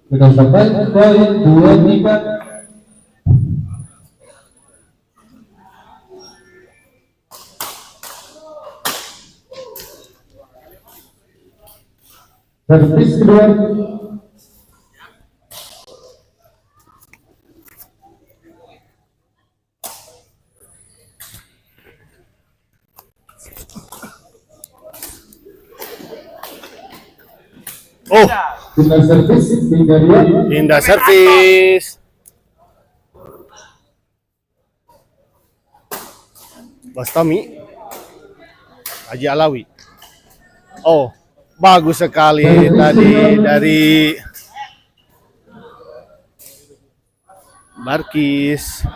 Sudah sampai poin 23. Servis kedua. Oh, Indah servis 3-2. indah servis. Bos Tommy, Haji Alawi. Oh, bagus sekali tadi dari Barkis.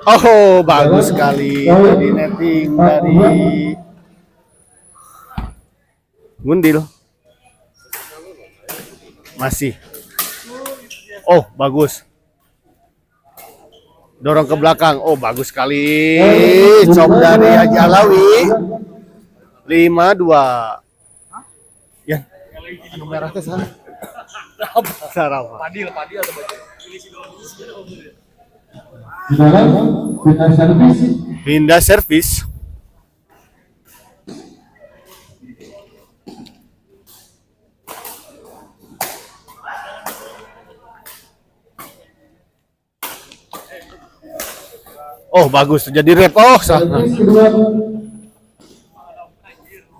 Oh, bagus sekali tadi netting dari Gundil. Masih. Oh, bagus. Dorong ke belakang. Oh, bagus sekali. Cop dari Haji Alawi. 5-2. Ya. Anu merah teh sana. Sarapan. Padil atau baju? Indah servis. Pindah servis. Oh, bagus. Jadi rep. Oh, salah. Servis kedua.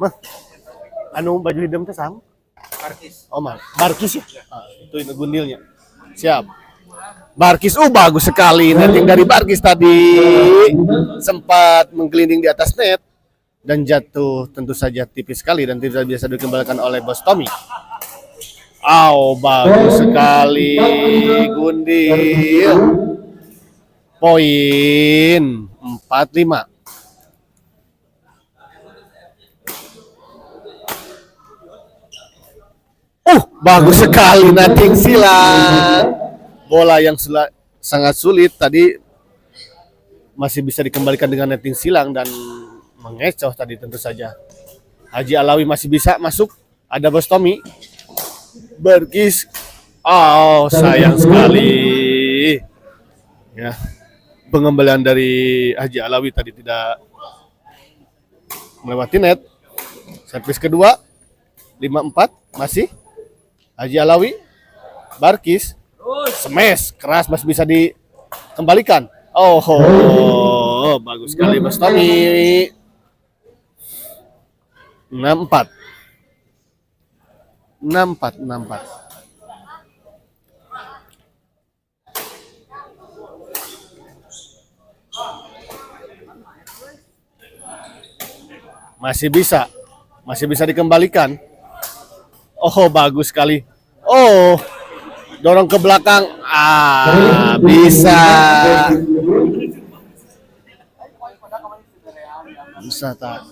Mah. Anu baju hitam teh sama? Artis. Oh, Barkis ya? Ah, itu Gundilnya. Siap. Barkis, bagus sekali netting dari Barkis tadi. Sempat menggelinding di atas net dan jatuh tentu saja tipis sekali dan tidak bisa dikembalikan oleh Bos Tommy. Bagus sekali Gundil. Poin 45. Bagus sekali netting silang. Bola yang sangat sulit tadi masih bisa dikembalikan dengan netting silang dan mengecoh tadi tentu saja. Haji Alawi masih bisa masuk. Ada Bos Tommy. Barkis. Sayang sekali. Ya. Pengembalian dari Haji Alawi tadi tidak melewati net. Servis kedua 5-4 masih Haji Alawi. Barkis smash keras masih bisa dikembalikan. Bagus sekali Bos Tommy. 6-4. Masih bisa dikembalikan. Bagus sekali. Dorong ke belakang. Bisa. Bisa tahan.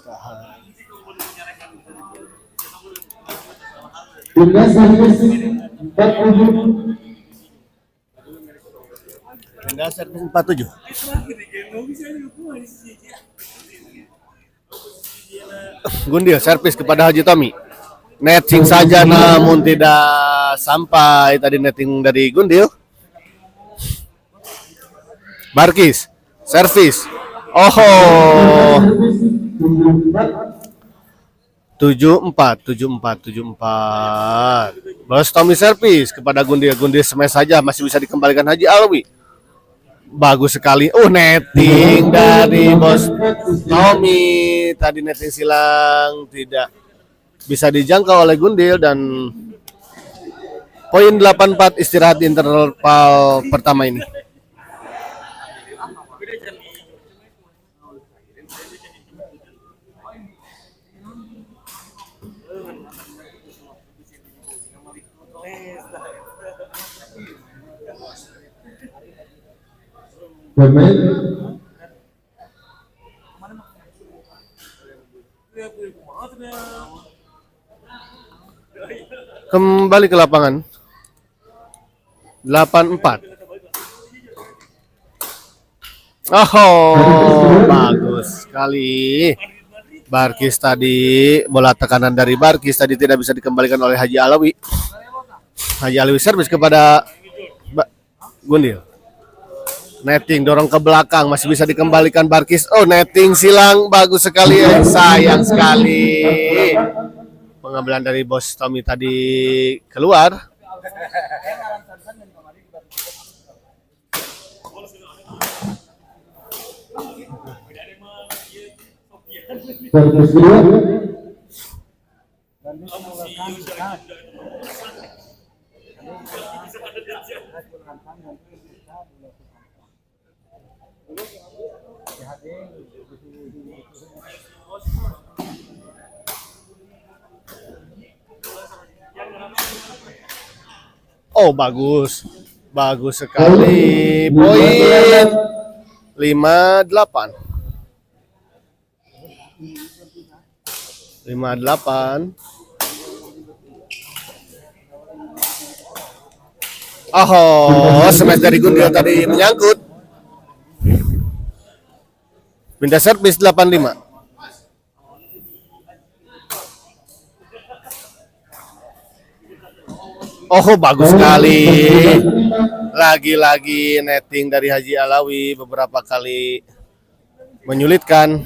Indah servis 47. Indah servis 47. Gundil servis kepada Haji Tommy. Netting saja namun tidak sampai tadi netting dari Gundil. Barkis servis. 7-4. Bos Tommy servis kepada Gundil. Gundil smash saja masih bisa dikembalikan Haji Alawi. Bagus sekali. Netting dari Bos Tommy. Tadi netting silang tidak bisa dijangkau oleh Gundil dan poin 84 istirahat di interval pertama ini. Bermain Kembali ke lapangan. 8-4. Bagus sekali Barkis tadi, bola tekanan dari Barkis tadi tidak bisa dikembalikan oleh Haji Alawi. Haji Alawi servis kepada Gundil. Netting dorong ke belakang, masih bisa dikembalikan Barkis. Oh, netting silang, bagus sekali. Sayang sekali. Pengambilan dari Bos Tommy tadi keluar. Servis kedua. Oh, bagus. Bagus sekali. Poin 58. 58. Oh, smash dari Gundil tadi menyangkut. Pindah servis 85. Oh, bagus sekali. Lagi-lagi netting dari Haji Alawi beberapa kali menyulitkan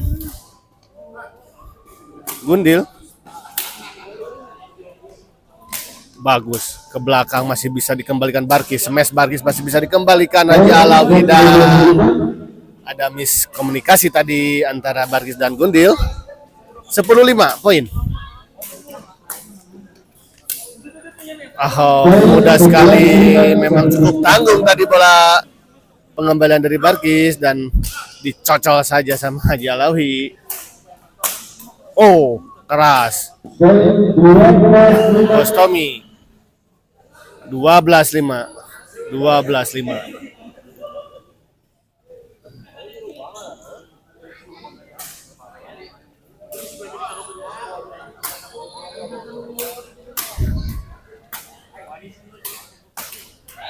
Gundil. Bagus. Ke belakang masih bisa dikembalikan Barkis. Smash Barkis masih bisa dikembalikan Haji Alawi dan ada miskomunikasi tadi antara Barkis dan Gundil. 10-5 poin. Oh, mudah sekali. Memang cukup tanggung tadi bola pengembalian dari Barkis dan dicocol saja sama Haji Alawi. Oh, keras. Bos Tommy. 12-5. 12-5.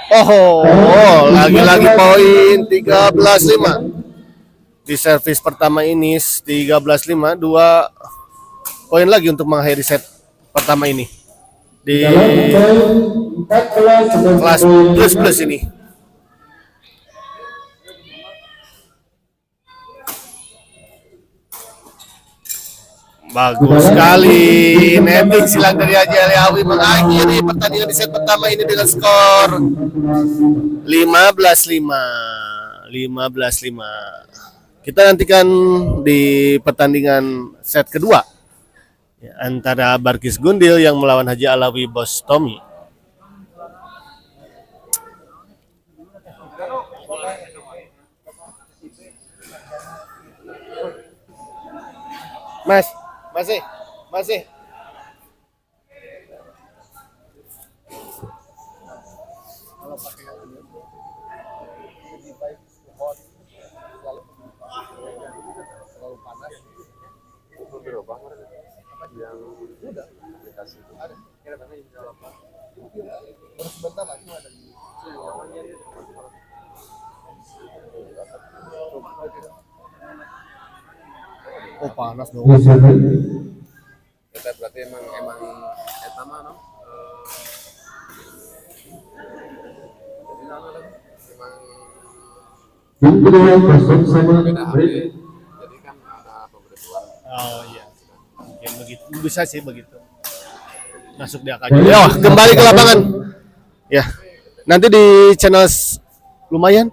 Oh, lagi-lagi poin 13-5. Di servis pertama ini 13-5, 2 poin lagi untuk mengakhiri set pertama ini. Di kelas plus ini. Bagus sekali. Netting silang dari Haji Alawi mengakhiri pertandingan di set pertama ini dengan skor 15-5. 15-5. Kita nantikan di pertandingan set kedua ya, antara Barkis Gundil yang melawan Haji Alawi Bos Tommy. Masih. Oh, panas dong. Kita berarti emang eta mah no. Jadi naon lagi? Emang Yang kedua kosong sama beda HP. Jadi kan ada pemberitahuan. Oh iya. Mungkin begitu. Bisa sih begitu. Masuk di akal. Yo, kembali ke lapangan. Ya. Nanti di channel lumayan.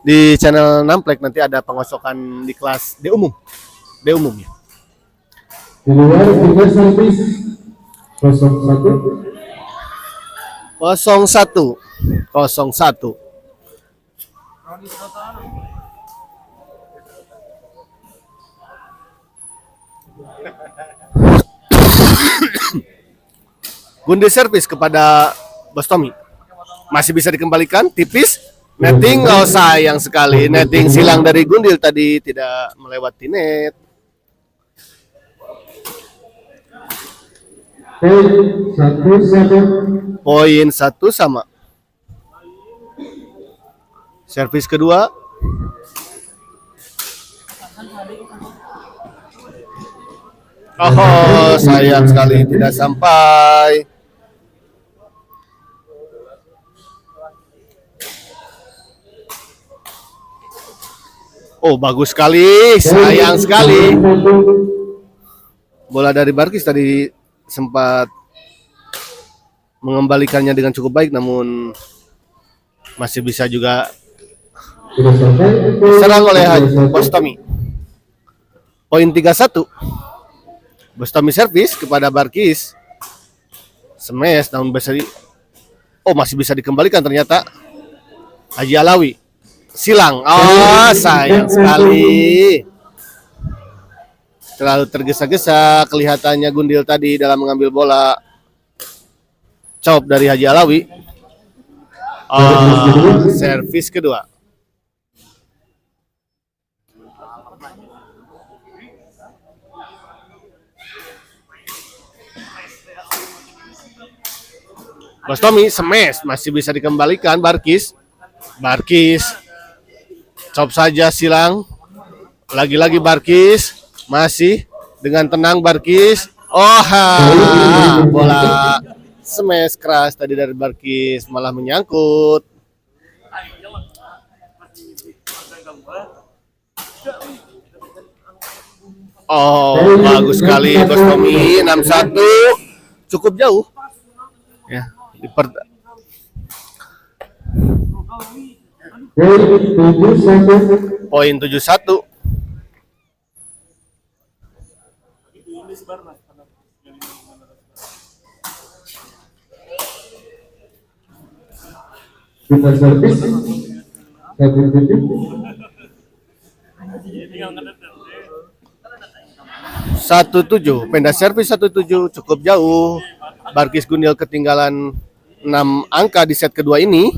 Di channel Namplek nanti ada pengosokan di kelas D umum. D umum ya. Di luar tiga servis 01. 01. Gundil servis kepada Bos Tommy. Masih bisa dikembalikan tipis. Netting, oh sayang sekali. Netting silang dari Gundil tadi tidak melewati net. Poin 1 sama. Servis kedua. Oh, sayang sekali tidak sampai. Oh, bagus sekali, sayang sekali. Bola dari Barkis tadi sempat mengembalikannya dengan cukup baik, namun masih bisa juga Sudah sampai. diserang oleh Bostami. Poin 31. Bostami servis kepada Barkis. Smash, namun masih bisa dikembalikan ternyata. Haji Alawi. Silang. Oh, sayang sekali. Terlalu tergesa-gesa kelihatannya Gundil tadi dalam mengambil bola. Chop dari Haji Alawi. Servis kedua. Bostami smash, masih bisa dikembalikan Barkis. Chop saja silang. Lagi-lagi Barkis, masih dengan tenang Barkis. Bola smash keras tadi dari Barkis malah menyangkut. Bagus sekali Bostami. 6-1, cukup jauh. Ya, poin 71. Kita servis 1-7, Penda servis 1-7, cukup jauh. Barkis Gundil ketinggalan 6 angka di set kedua ini.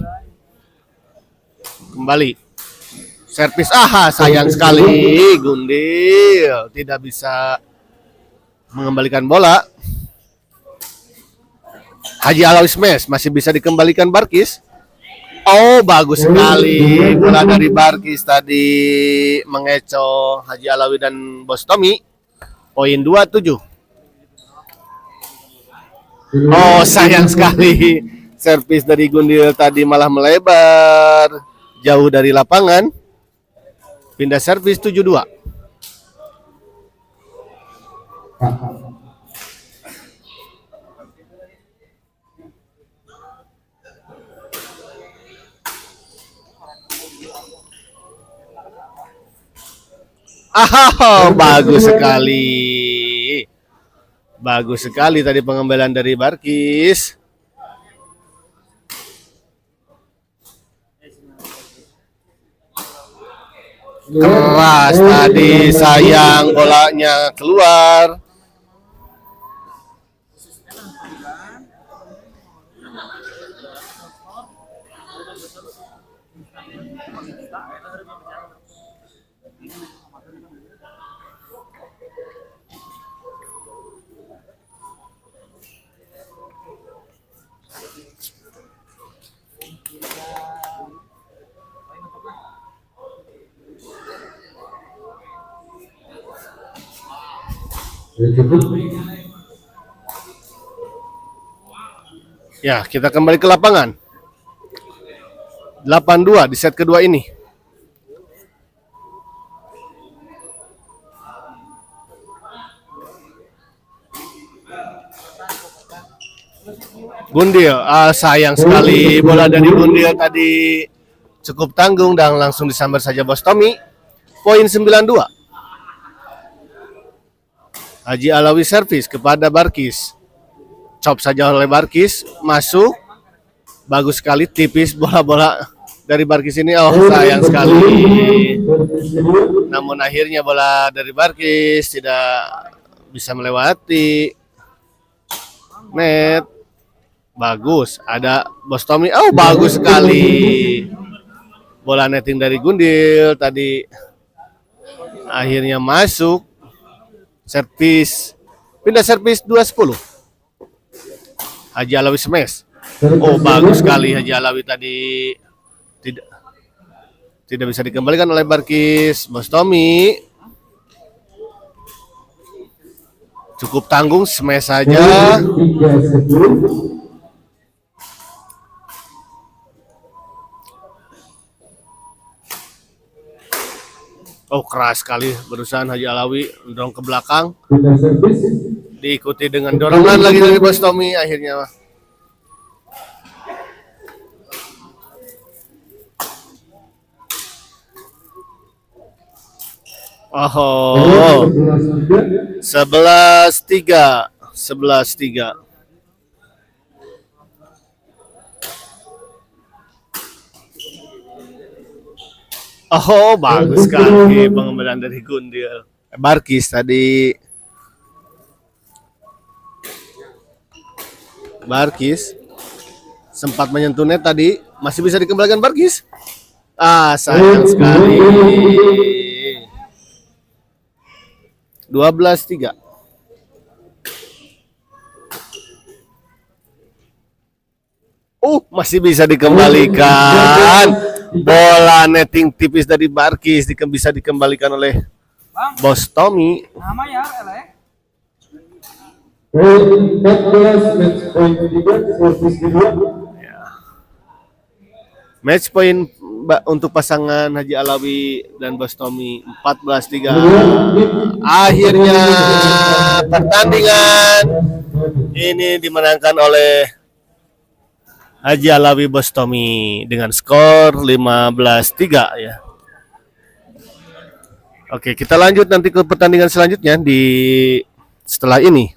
Kembali servis, sayang sekali Gundil tidak bisa mengembalikan bola. Haji Alawi smash, masih bisa dikembalikan Barkis. Bagus sekali bola dari Barkis tadi mengecoh Haji Alawi dan Bostami. Poin 27. Sayang sekali servis dari Gundil tadi malah melebar jauh dari lapangan. Pindah servis 72. Bagus sekali. Bagus sekali tadi pengembalian dari Barkis. Keras tadi, sayang bolanya keluar. Ya, kita kembali ke lapangan. 8-2 di set kedua ini. Gundil, sayang sekali bola dari Gundil tadi cukup tanggung dan langsung disambar saja Bostami. Poin 92. Haji Alawi servis kepada Barkis. Chop saja oleh Barkis, masuk. Bagus sekali, tipis bola-bola dari Barkis ini. Sayang sekali. Namun akhirnya bola dari Barkis tidak bisa melewati net. Bagus, ada Bostami. Bagus sekali. Bola netting dari Gundil tadi akhirnya masuk. Servis, pindah servis 2-10. Haji Alawi smash. Bagus sekali Haji Alawi tadi. Tidak bisa dikembalikan oleh Barkis. Bostami. Cukup tanggung, smash saja. 3-10. Oh, keras sekali berusaha Haji Alawi mendorong ke belakang. Kita servis. Diikuti dengan dorongan lagi dari Bos Tommy akhirnya. Oh, 11-3. 11-3. Oh, bagus sekali pengembalian dari Gundil. Barkis tadi. Barkis sempat menyentuh net tadi, masih bisa dikembalikan Barkis. Ah, sayang sekali. 12-3. Masih bisa dikembalikan. Bola netting tipis dari Barkis bisa dikembalikan oleh Bos Tommy. Nama ya, Ele. Poin 14, match point 3, servis kedua. Match point untuk pasangan Haji Alawi dan Bos Tommy 14-3. Akhirnya pertandingan ini dimenangkan oleh Haji Alawi Bos Tommy dengan skor 15-3 ya. Oke, kita lanjut nanti ke pertandingan selanjutnya di setelah ini.